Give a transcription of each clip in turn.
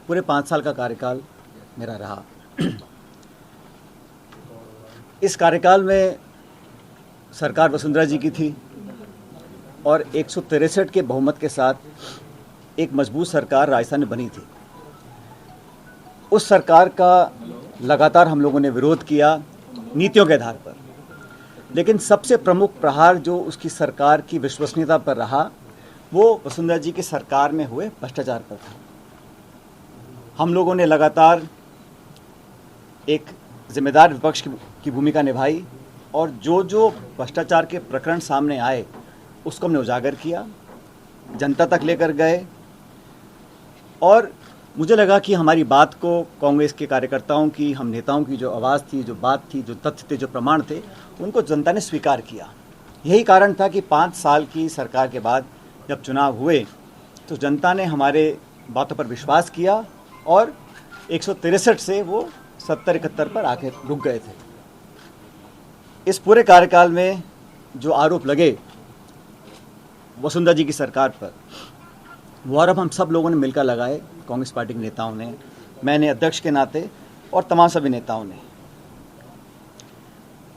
पूरे 5 साल का कार्यकाल मेरा रहा। इस कार्यकाल में सरकार वसुंधरा जी की थी और 163 के बहुमत के साथ एक मजबूत सरकार राजस्थान में बनी थी। उस सरकार का लगातार हम लोगों ने विरोध किया नीतियों के आधार पर, लेकिन सबसे प्रमुख प्रहार जो उसकी सरकार की विश्वसनीयता पर रहा वो वसुंधरा जी की सरकार में हुए भ्रष्टाचार पर था। हम लोगों ने लगातार एक जिम्मेदार विपक्ष की भूमिका निभाई और जो भ्रष्टाचार के प्रकरण सामने आए उसको हमने उजागर किया, जनता तक लेकर गए और मुझे लगा कि हमारी बात को कांग्रेस के कार्यकर्ताओं की, हम नेताओं की जो आवाज़ थी, जो बात थी, जो तथ्य थे, जो प्रमाण थे, उनको जनता ने स्वीकार किया। यही कारण था कि 5 साल की सरकार के बाद जब चुनाव हुए तो जनता ने हमारे बातों पर विश्वास किया और 163 से वो 70-71 पर आके रुक गए थे। इस पूरे कार्यकाल में जो आरोप लगे वसुंधरा जी की सरकार पर, वो आरोप हम सब लोगों ने मिलकर लगाए, कांग्रेस पार्टी के नेताओं ने, मैंने अध्यक्ष के नाते और तमाम सभी नेताओं ने।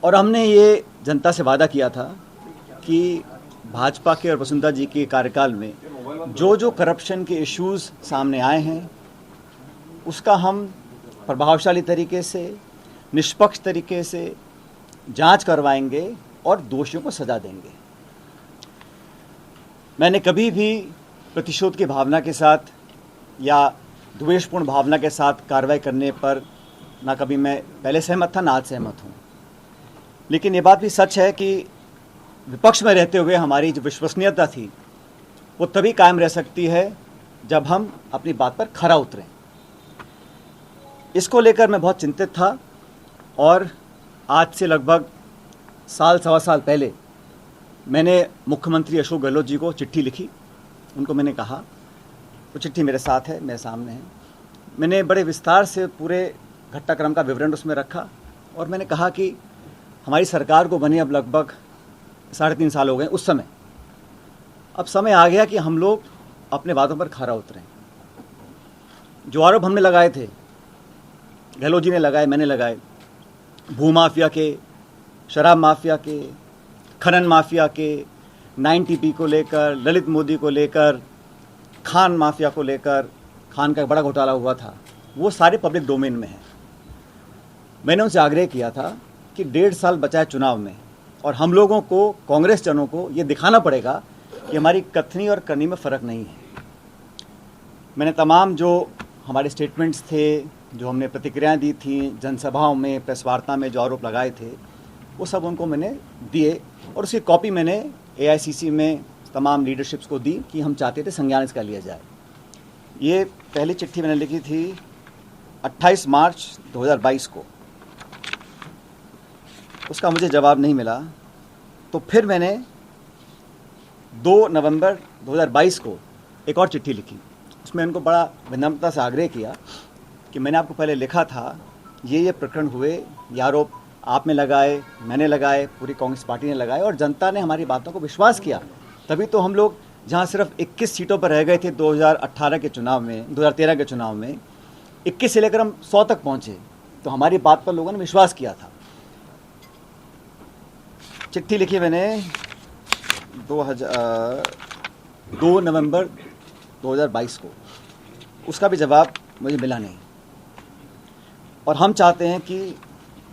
और हमने ये जनता से वादा किया था कि भाजपा के और वसुंधरा जी के कार्यकाल में जो करप्शन के इश्यूज़ सामने आए हैं उसका हम प्रभावशाली तरीके से, निष्पक्ष तरीके से जांच करवाएंगे और दोषियों को सजा देंगे। मैंने कभी भी प्रतिशोध की भावना के साथ या द्वेषपूर्ण भावना के साथ कार्रवाई करने पर ना कभी मैं पहले सहमत था, ना आज सहमत हूँ। लेकिन ये बात भी सच है कि विपक्ष में रहते हुए हमारी जो विश्वसनीयता थी वो तभी कायम रह सकती है जब हम अपनी बात पर खरा उतरें। इसको लेकर मैं बहुत चिंतित था और आज से लगभग साल, सवा साल पहले मैंने मुख्यमंत्री अशोक गहलोत जी को चिट्ठी लिखी। उनको मैंने कहा, वो चिट्ठी मेरे साथ है, मेरे सामने है, मैंने बड़े विस्तार से पूरे घटनाक्रम का विवरण उसमें रखा और मैंने कहा कि हमारी सरकार को बने अब लगभग 3.5 साल हो गए। उस समय अब समय आ गया कि हम लोग अपने बातों पर खरा उतरें। जो आरोप हमने लगाए थे, गहलोत जी ने लगाए, मैंने लगाए, भूमाफिया के, शराब माफिया के, खनन माफिया के, 9TP को लेकर, ललित मोदी को लेकर, खान माफिया को लेकर, खान का एक बड़ा घोटाला हुआ था, वो सारे पब्लिक डोमेन में है। मैंने उनसे आग्रह किया था कि 1.5 साल बचा है चुनाव में और हम लोगों को, कांग्रेस जनों को ये दिखाना पड़ेगा कि हमारी कथनी और करनी में फ़र्क नहीं है। मैंने तमाम जो हमारे स्टेटमेंट्स थे, जो हमने प्रतिक्रियाएं दी थी, जनसभाओं में, प्रेस वार्ता में जो आरोप लगाए थे, वो सब उनको मैंने दिए और उसकी कॉपी मैंने AICC में तमाम लीडरशिप्स को दी कि हम चाहते थे संज्ञान इसका लिया जाए। ये पहली चिट्ठी मैंने लिखी थी 28 मार्च 2022 को। उसका मुझे जवाब नहीं मिला, तो फिर मैंने 2 नवंबर 2022 को एक और चिट्ठी लिखी। उसमें उनको बड़ा विनम्रता से आग्रह किया कि मैंने आपको पहले लिखा था, ये प्रकरण हुए, ये आरोप आपने लगाए, मैंने लगाए, पूरी कांग्रेस पार्टी ने लगाए और जनता ने हमारी बातों को विश्वास किया। तभी तो हम लोग जहां सिर्फ 21 सीटों पर रह गए थे 2018 के चुनाव में, 2013 के चुनाव में 21 से लेकर हम 100 तक पहुंचे, तो हमारी बात पर लोगों ने विश्वास किया था। चिट्ठी लिखी मैंने 2 नवंबर 2022 को, उसका भी जवाब मुझे मिला नहीं। और हम चाहते हैं कि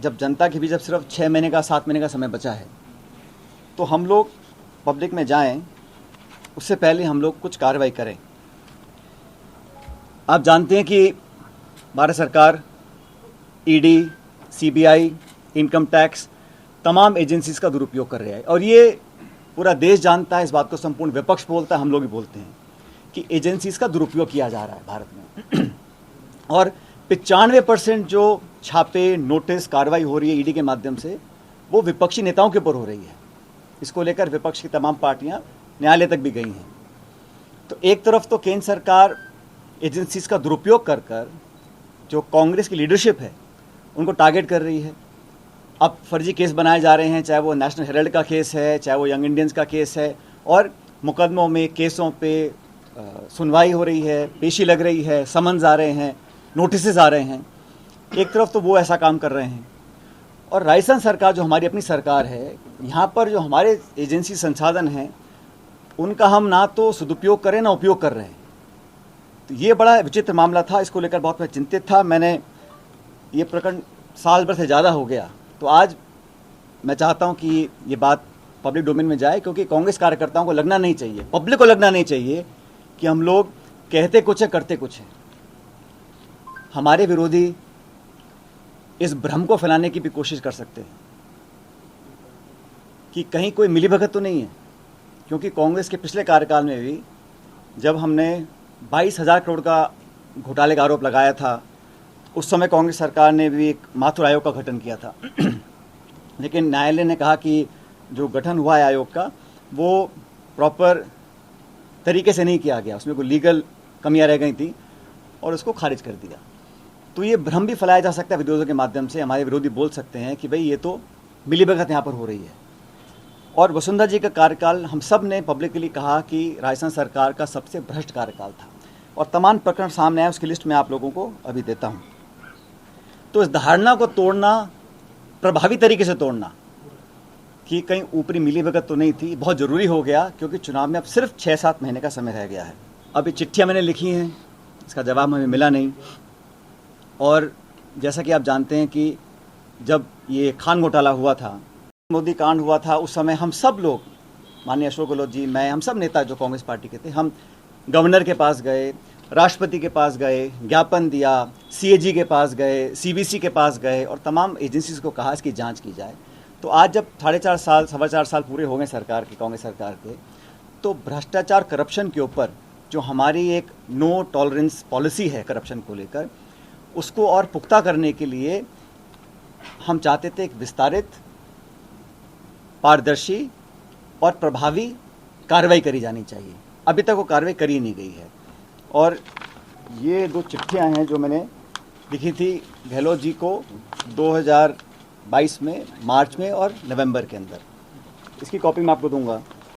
जब जनता के भी जब सिर्फ 6 महीने का, 7 महीने का समय बचा है, तो हम लोग पब्लिक में जाएं, उससे पहले हम लोग कुछ कार्रवाई करें। आप जानते हैं कि भारत सरकार ED, CBI, इनकम टैक्स, तमाम एजेंसीज का दुरुपयोग कर रहा है और ये पूरा देश जानता है, इस बात को संपूर्ण विपक्ष बोलता है, हम लोग भी बोलते हैं कि एजेंसीज का दुरुपयोग किया जा रहा है भारत में। और 95% जो छापे, नोटिस, कार्रवाई हो रही है ED के माध्यम से, वो विपक्षी नेताओं के ऊपर हो रही है। इसको लेकर विपक्ष की तमाम पार्टियां न्यायालय तक भी गई हैं। तो एक तरफ तो केंद्र सरकार एजेंसीज का दुरुपयोग कर कर जो कांग्रेस की लीडरशिप है उनको टारगेट कर रही है। अब फर्जी केस बनाए जा रहे हैं, चाहे वो नेशनल हेराल्ड का केस है, चाहे वो यंग इंडियंस का केस है, और मुकदमों में, केसों पे सुनवाई हो रही है, पेशी लग रही है, समन्स आ रहे हैं, नोटिसेस आ रहे हैं। एक तरफ तो वो ऐसा काम कर रहे हैं और राजस्थान सरकार जो हमारी अपनी सरकार है, यहाँ पर जो हमारे एजेंसी संसाधन हैं उनका हम ना तो सदुपयोग करें ना उपयोग कर रहे हैं। तो ये बड़ा विचित्र मामला था, इसको लेकर बहुत मैं चिंतित था। मैंने ये प्रकरण साल भर से ज़्यादा हो गया, तो आज मैं चाहता हूँ कि ये बात पब्लिक डोमेन में जाए, क्योंकि कांग्रेस कार्यकर्ताओं को लगना नहीं चाहिए, पब्लिक को लगना नहीं चाहिए कि हम लोग कहते कुछ है करते कुछ है। हमारे विरोधी इस भ्रम को फैलाने की भी कोशिश कर सकते हैं कि कहीं कोई मिलीभगत तो नहीं है, क्योंकि कांग्रेस के पिछले कार्यकाल में भी जब हमने 22,000 करोड़ का घोटाले का आरोप लगाया था, उस समय कांग्रेस सरकार ने भी एक माथुर आयोग का गठन किया था। लेकिन न्यायालय ने कहा कि जो गठन हुआ है आयोग का, वो प्रॉपर तरीके से नहीं किया गया, उसमें कोई लीगल कमियां रह गई थी और उसको खारिज कर दिया। तो ये भ्रम भी फैलाया जा सकता है विरोधियों के माध्यम से। हमारे विरोधी बोल सकते हैं कि भाई ये तो मिलीभगत यहाँ पर हो रही है। और वसुंधरा जी का कार्यकाल हम सब ने पब्लिकली कहा कि राजस्थान सरकार का सबसे भ्रष्ट कार्यकाल था, और तमाम प्रकरण सामने आए, उसकी लिस्ट मैं आप लोगों को अभी देता हूँ। तो इस धारणा को तोड़ना, प्रभावी तरीके से तोड़ना कि कहीं ऊपरी मिलीभगत तो नहीं थी, बहुत ज़रूरी हो गया, क्योंकि चुनाव में अब सिर्फ 6-7 महीने का समय रह गया है। अभी चिट्ठियाँ मैंने लिखी हैं, इसका जवाब हमें मिला नहीं। और जैसा कि आप जानते हैं कि जब ये खान घोटाला हुआ था, मोदी कांड हुआ था, उस समय हम सब लोग, माननीय अशोक गहलोत जी, मैं, हम सब नेता जो कांग्रेस पार्टी के थे, हम गवर्नर के पास गए, राष्ट्रपति के पास गए, ज्ञापन दिया, सीएजी के पास गए, सीबीसी के पास गए और तमाम एजेंसीज को कहा इसकी जांच की जाए। तो आज जब 4.5 साल पूरे हो गए सरकार के, कांग्रेस सरकार के, तो भ्रष्टाचार, करप्शन के ऊपर जो हमारी एक नो टॉलरेंस पॉलिसी है करप्शन को लेकर, उसको और पुख्ता करने के लिए हम चाहते थे एक विस्तारित, पारदर्शी और प्रभावी कार्रवाई करी जानी चाहिए। अभी तक वो कार्रवाई करी नहीं गई है। और ये 2 चिट्ठियां हैं जो मैंने लिखी थी गहलोत जी को 2022 में, मार्च में और नवंबर के अंदर। इसकी कॉपी मैं आपको दूंगा।